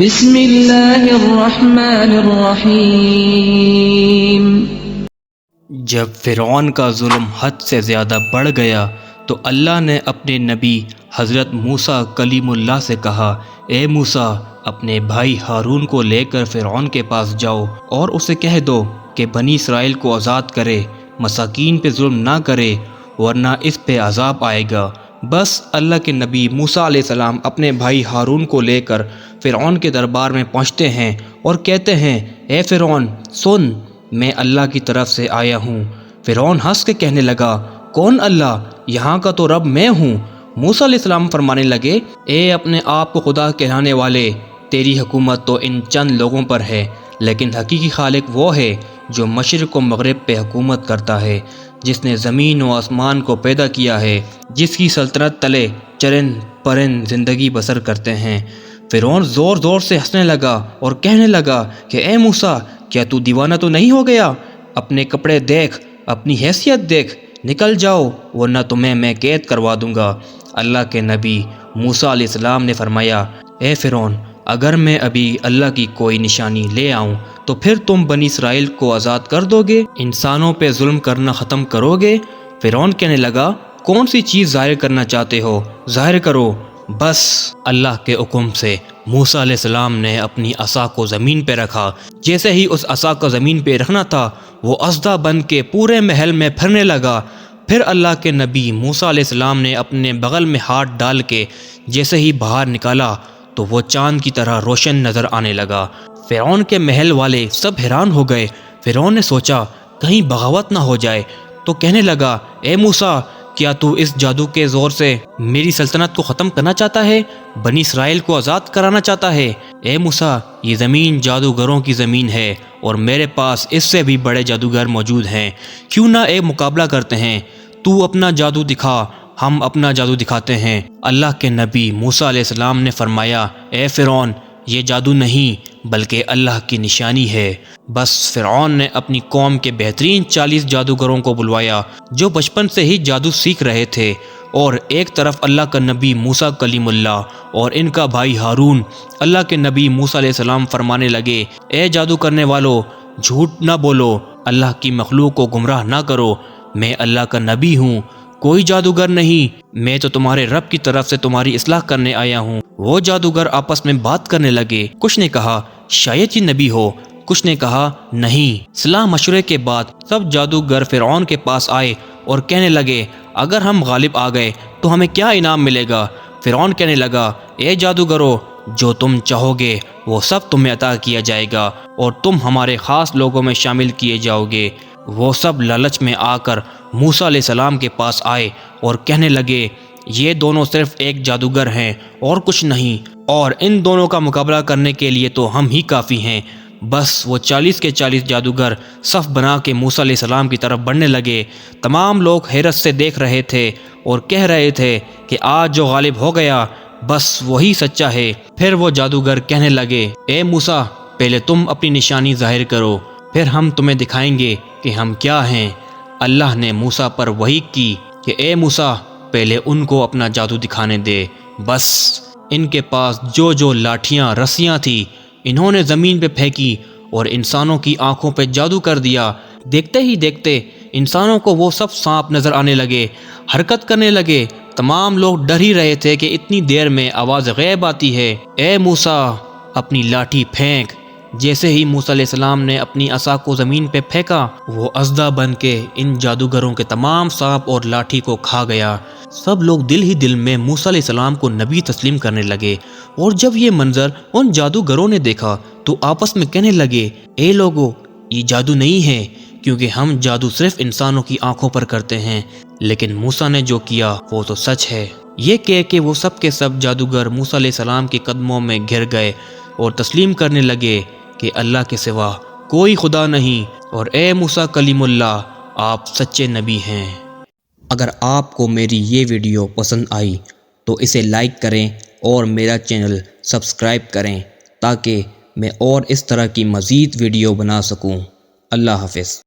بسم اللہ الرحمن الرحیم۔ جب فرعون کا ظلم حد سے زیادہ بڑھ گیا تو اللہ نے اپنے نبی حضرت موسیٰ کلیم اللہ سے کہا، اے موسیٰ، اپنے بھائی ہارون کو لے کر فرعون کے پاس جاؤ اور اسے کہہ دو کہ بنی اسرائیل کو آزاد کرے، مساکین پہ ظلم نہ کرے ورنہ اس پہ عذاب آئے گا۔ بس اللہ کے نبی موسیٰ علیہ السلام اپنے بھائی ہارون کو لے کر فرعون کے دربار میں پہنچتے ہیں اور کہتے ہیں، اے فرعون سن، میں اللہ کی طرف سے آیا ہوں۔ فرعون ہنس کے کہنے لگا، کون اللہ؟ یہاں کا تو رب میں ہوں۔ موسیٰ علیہ السلام فرمانے لگے، اے اپنے آپ کو خدا کہلانے والے، تیری حکومت تو ان چند لوگوں پر ہے، لیکن حقیقی خالق وہ ہے جو مشرق و مغرب پہ حکومت کرتا ہے، جس نے زمین و آسمان کو پیدا کیا ہے، جس کی سلطنت تلے چرند پرند زندگی بسر کرتے ہیں۔ فرعون زور زور سے ہنسنے لگا اور کہنے لگا کہ اے موسیٰ، کیا تو دیوانہ تو نہیں ہو گیا؟ اپنے کپڑے دیکھ، اپنی حیثیت دیکھ، نکل جاؤ ورنہ تمہیں میں قید کروا دوں گا۔ اللہ کے نبی موسیٰ علیہ السلام نے فرمایا، اے فرعون، اگر میں ابھی اللہ کی کوئی نشانی لے آؤں تو پھر تم بنی اسرائیل کو آزاد کر دو گے، انسانوں پہ ظلم کرنا ختم کرو گے؟ فرعون کہنے لگا، کون سی چیز ظاہر کرنا چاہتے ہو؟ ظاہر کرو۔ بس اللہ کے حکم سے موسیٰ علیہ السلام نے اپنی عصا کو زمین پہ رکھا۔ جیسے ہی اس عصا کو زمین پہ رکھنا تھا، وہ اژدھا بن کے پورے محل میں پھرنے لگا۔ پھر اللہ کے نبی موسیٰ علیہ السلام نے اپنے بغل میں ہاتھ ڈال کے جیسے ہی باہر نکالا تو وہ چاند کی طرح روشن نظر آنے لگا۔ فرعون کے محل والے سب حیران ہو گئے۔ فرعون نے سوچا کہیں بغاوت نہ ہو جائے تو کہنے لگا، اے موسیٰ، کیا تو اس جادو کے زور سے میری سلطنت کو ختم کرنا چاہتا ہے؟ بنی اسرائیل کو آزاد کرانا چاہتا ہے؟ اے موسیٰ، یہ زمین جادوگروں کی زمین ہے اور میرے پاس اس سے بھی بڑے جادوگر موجود ہیں، کیوں نہ ایک مقابلہ کرتے ہیں؟ تو اپنا جادو دکھا، ہم اپنا جادو دکھاتے ہیں۔ اللہ کے نبی موسیٰ علیہ السلام نے فرمایا، اے فرعون، یہ جادو نہیں بلکہ اللہ کی نشانی ہے۔ بس فرعون نے اپنی قوم کے بہترین 40 جادوگروں کو بلوایا جو بچپن سے ہی جادو سیکھ رہے تھے، اور ایک طرف اللہ کا نبی موسیٰ کلیم اللہ اور ان کا بھائی ہارون۔ اللہ کے نبی موسیٰ علیہ السلام فرمانے لگے، اے جادو کرنے والو، جھوٹ نہ بولو، اللہ کی مخلوق کو گمراہ نہ کرو، میں اللہ کا نبی ہوں، کوئی جادوگر نہیں، میں تو تمہارے رب کی طرف سے تمہاری اصلاح کرنے آیا ہوں۔ وہ جادوگر آپس میں بات کرنے لگے، کچھ نے کہا شاید یہ نبی ہو، کچھ نے کہا نہیں۔ صلاح مشورے کے بعد سب جادوگر فرعون کے پاس آئے اور کہنے لگے، اگر ہم غالب آ گئے تو ہمیں کیا انعام ملے گا؟ فرعون کہنے لگا، اے جادوگرو، جو تم چاہو گے وہ سب تمہیں عطا کیا جائے گا اور تم ہمارے خاص لوگوں میں شامل کیے جاؤ گے۔ وہ سب لالچ میں آ کر موسیٰ علیہ السلام کے پاس آئے اور کہنے لگے، یہ دونوں صرف ایک جادوگر ہیں اور کچھ نہیں، اور ان دونوں کا مقابلہ کرنے کے لیے تو ہم ہی کافی ہیں۔ بس وہ 40 کے 40 جادوگر صف بنا کے موسیٰ علیہ السلام کی طرف بڑھنے لگے۔ تمام لوگ حیرت سے دیکھ رہے تھے اور کہہ رہے تھے کہ آج جو غالب ہو گیا بس وہی سچا ہے۔ پھر وہ جادوگر کہنے لگے، اے موسیٰ، پہلے تم اپنی نشانی ظاہر کرو، پھر ہم تمہیں دکھائیں گے کہ ہم کیا ہیں۔ اللہ نے موسیٰ پر وحی کی کہ اے موسیٰ، پہلے ان کو اپنا جادو دکھانے دے۔ بس ان کے پاس جو لاٹھیاں رسیاں تھیں انہوں نے زمین پہ پھینکی اور انسانوں کی آنکھوں پہ جادو کر دیا۔ دیکھتے ہی دیکھتے انسانوں کو وہ سب سانپ نظر آنے لگے، حرکت کرنے لگے۔ تمام لوگ ڈر ہی رہے تھے کہ اتنی دیر میں آواز غیب آتی ہے، اے موسیٰ، اپنی لاٹھی پھینک۔ جیسے ہی موسیٰ علیہ السلام نے اپنی عصا کو زمین پہ پھینکا، وہ اژدھا بن کے ان جادوگروں کے تمام سانپ اور لاٹھی کو کھا گیا۔ سب لوگ دل ہی دل میں موسیٰ علیہ السلام کو نبی تسلیم کرنے لگے، اور جب یہ منظر ان جادوگروں نے دیکھا تو آپس میں کہنے لگے، اے لوگو، یہ جادو نہیں ہے، کیونکہ ہم جادو صرف انسانوں کی آنکھوں پر کرتے ہیں، لیکن موسیٰ نے جو کیا وہ تو سچ ہے۔ یہ کہہ کے وہ سب کے سب جادوگر موسیٰ علیہ السلام کے قدموں میں گر گئے اور تسلیم کرنے لگے کہ اللہ کے سوا کوئی خدا نہیں، اور اے موسیٰ کلیم اللہ، آپ سچے نبی ہیں۔ اگر آپ کو میری یہ ویڈیو پسند آئی تو اسے لائک کریں اور میرا چینل سبسکرائب کریں تاکہ میں اور اس طرح کی مزید ویڈیو بنا سکوں۔ اللہ حافظ۔